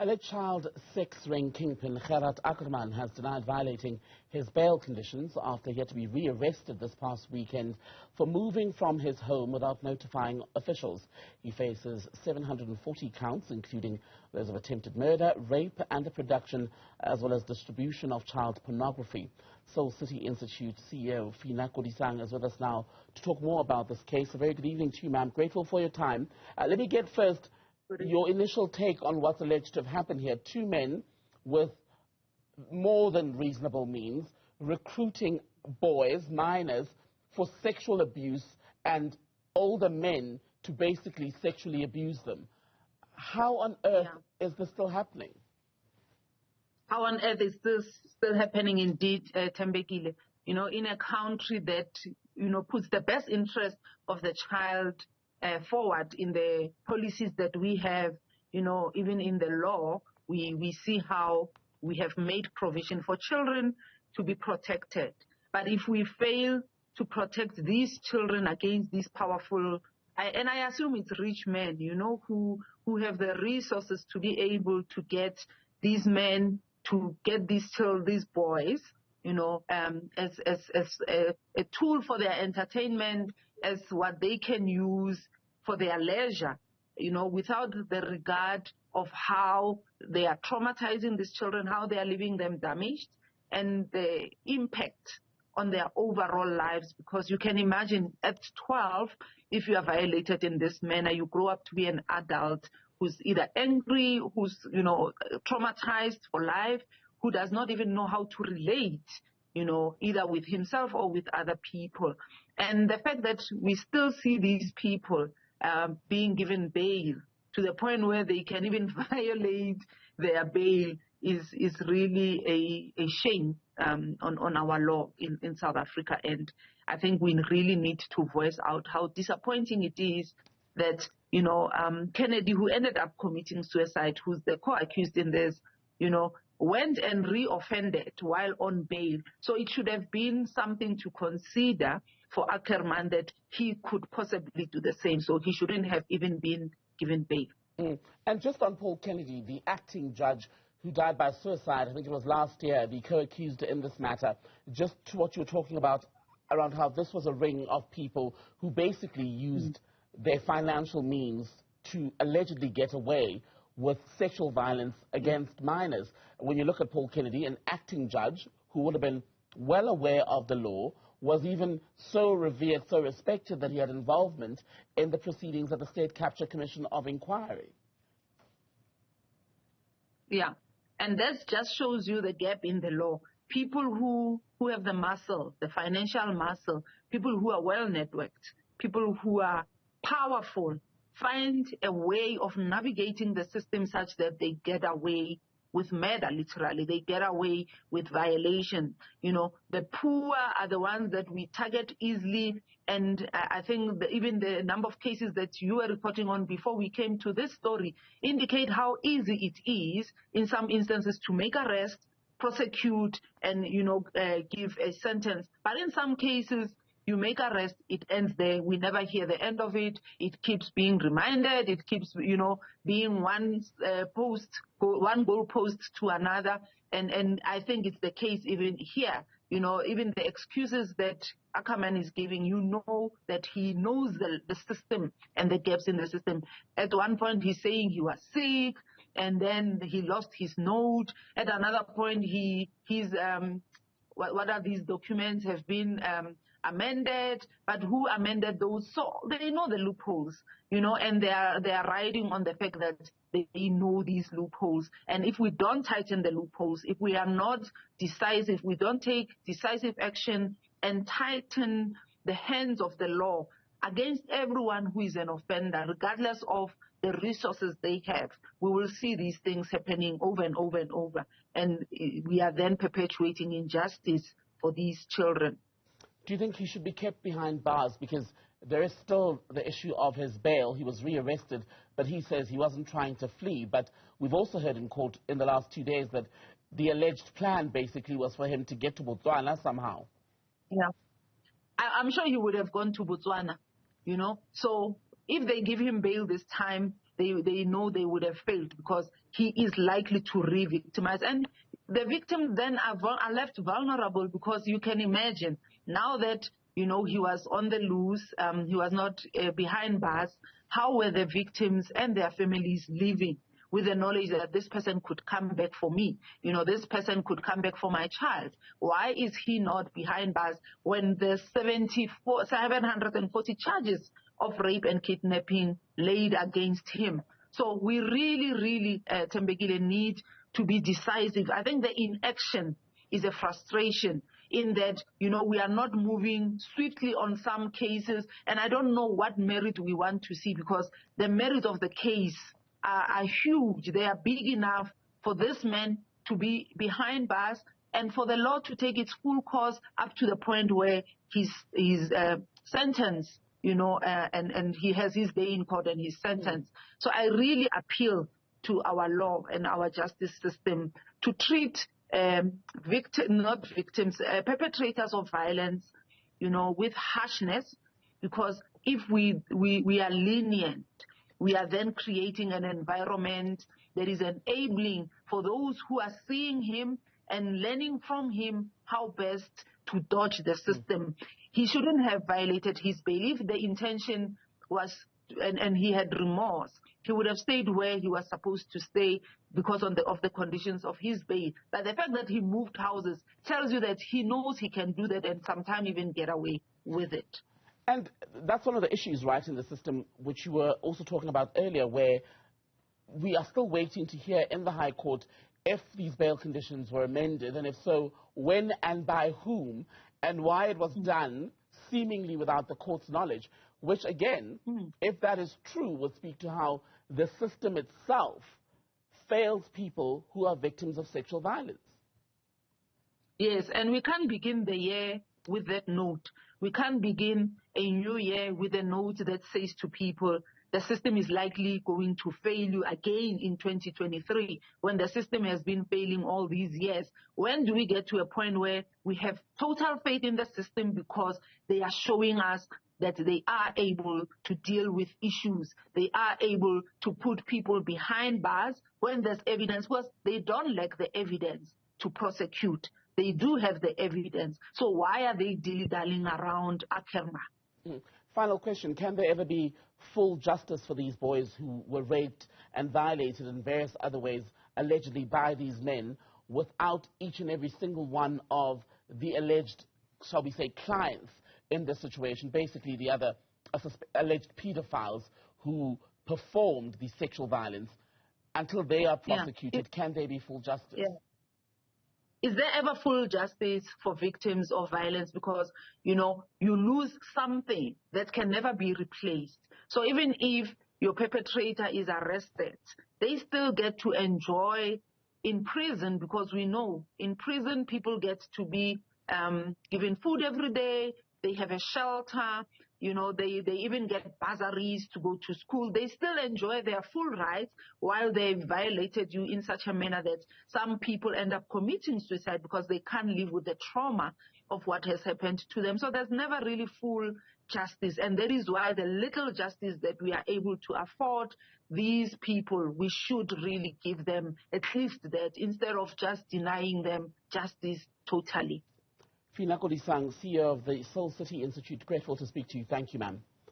Alleged child sex ring kingpin Gerhard Ackerman has denied violating his bail conditions after he had to be rearrested this past weekend for moving from his home without notifying officials. He faces 740 counts, including those of attempted murder, rape and the production as well as distribution of child pornography. Seoul City Institute CEO Phinah Kodisang is with us now to talk more about this case. A very good evening to you, ma'am. Grateful for your time. Let me get first your initial take on what's alleged to have happened here. Two men with more than reasonable means recruiting boys, minors, for sexual abuse and older men to basically sexually abuse them. How on earth is this still happening? How on earth is this still happening indeed, Tembekile? You know, in a country that, you know, puts the best interest of the child forward in the policies that we have, you know, even in the law, we see how we have made provision for children to be protected. But if we fail to protect these children against these powerful, and I assume it's rich men, you know, who have the resources to be able to get these men, to get these boys, you know, as a tool for their entertainment, as what they can use for their leisure, you know, without the regard of how they are traumatizing these children, how they are leaving them damaged, and the impact on their overall lives. Because you can imagine at 12, if you are violated in this manner, you grow up to be an adult who's either angry, who's, you know, traumatized for life, who does not even know how to relate, you know, either with himself or with other people. And the fact that we still see these people being given bail to the point where they can even violate their bail is really a shame on our law in South Africa. And I think we really need to voice out how disappointing it is that, you know, Kennedy, who ended up committing suicide, who's the co-accused in this, you know, went and re-offended while on bail. So it should have been something to consider for Ackerman that he could possibly do the same. So he shouldn't have even been given bail. And just on Paul Kennedy, the acting judge who died by suicide, I think it was last year, the co-accused in this matter, just to what you're talking about around how this was a ring of people who basically used their financial means to allegedly get away with sexual violence against minors. When you look at Paul Kennedy, an acting judge who would have been well aware of the law, was even so revered, so respected that he had involvement in the proceedings of the State Capture Commission of Inquiry. Yeah, and that just shows you the gap in the law. People who have the muscle, the financial muscle, people who are well networked, people who are powerful, find a way of navigating the system such that they get away with murder, literally. They get away with violation. You know, the poor are the ones that we target easily. And I think even the number of cases that you were reporting on before we came to this story indicate how easy it is in some instances to make arrest, prosecute, and, you know, give a sentence. But in some cases, you make arrest, it ends there. We never hear the end of it. It keeps being reminded. It keeps, you know, being one goalpost to another. And I think it's the case even here. You know, even the excuses that Ackerman is giving, you know that he knows the system and the gaps in the system. At one point, he's saying he was sick, and then he lost his note. At another point, what are these documents have been amended, but who amended those? So they know the loopholes, you know, and they are riding on the fact that they know these loopholes. And if we don't tighten the loopholes, if we are not decisive, we don't take decisive action and tighten the hands of the law against everyone who is an offender, regardless of the resources they have, we will see these things happening over and over and over. And we are then perpetuating injustice for these children. Do you think he should be kept behind bars? Because there is still the issue of his bail. He was rearrested, but he says he wasn't trying to flee. But we've also heard in court in the last 2 days that the alleged plan basically was for him to get to Botswana somehow. Yeah. I'm sure he would have gone to Botswana, you know. So if they give him bail this time, they know they would have failed because he is likely to re-victimize. And the victims then are left vulnerable because you can imagine now that, he was on the loose, he was not behind bars, how were the victims and their families living with the knowledge that this person could come back for me, this person could come back for my child? Why is he not behind bars when the 740 charges of rape and kidnapping laid against him? So we really, Thembekile, need to be decisive. I think the inaction is a frustration in that, we are not moving swiftly on some cases, and I don't know what merit we want to see, because the merit of the case are huge. They are big enough for this man to be behind bars and for the law to take its full course up to the point where he's sentenced, and he has his day in court and he's sentenced. So I really appeal to our law and our justice system to treat perpetrators of violence, with harshness, because if we are lenient, we are then creating an environment that is enabling for those who are seeing him and learning from him how best to dodge the system. He shouldn't have violated his bail. If the intention was, and he had remorse, he would have stayed where he was supposed to stay because of the conditions of his bail. But the fact that he moved houses tells you that he knows he can do that and sometimes even get away with it. And that's one of the issues, right, in the system, which you were also talking about earlier, where we are still waiting to hear in the High Court if these bail conditions were amended, and if so, when and by whom, and why it was done seemingly without the court's knowledge, which, again, if that is true, would speak to how the system itself fails people who are victims of sexual violence. Yes, and we can't begin the year with that note. We can't begin a new year with a note that says to people, the system is likely going to fail you again in 2023, when the system has been failing all these years. When do we get to a point where we have total faith in the system because they are showing us that they are able to deal with issues, they are able to put people behind bars when there's evidence? Because they don't lack the evidence to prosecute. They do have the evidence. So why are they dilly-dallying around Ackerman? Final question. Can there ever be full justice for these boys who were raped and violated in various other ways, allegedly by these men, without each and every single one of the alleged, shall we say, clients in this situation, basically the other alleged pedophiles who performed the sexual violence, until they are prosecuted? Can there be full justice? Yeah. Is there ever full justice for victims of violence? Because, you lose something that can never be replaced. So even if your perpetrator is arrested, they still get to enjoy in prison, because we know in prison people get to be given food every day. They have a shelter. They even get bursaries to go to school. They still enjoy their full rights while they violated you in such a manner that some people end up committing suicide because they can't live with the trauma of what has happened to them. So there's never really full justice. And that is why the little justice that we are able to afford these people, we should really give them at least that, instead of just denying them justice totally. Phinah Kodisang, CEO of the Soul City Institute, grateful to speak to you. Thank you, ma'am.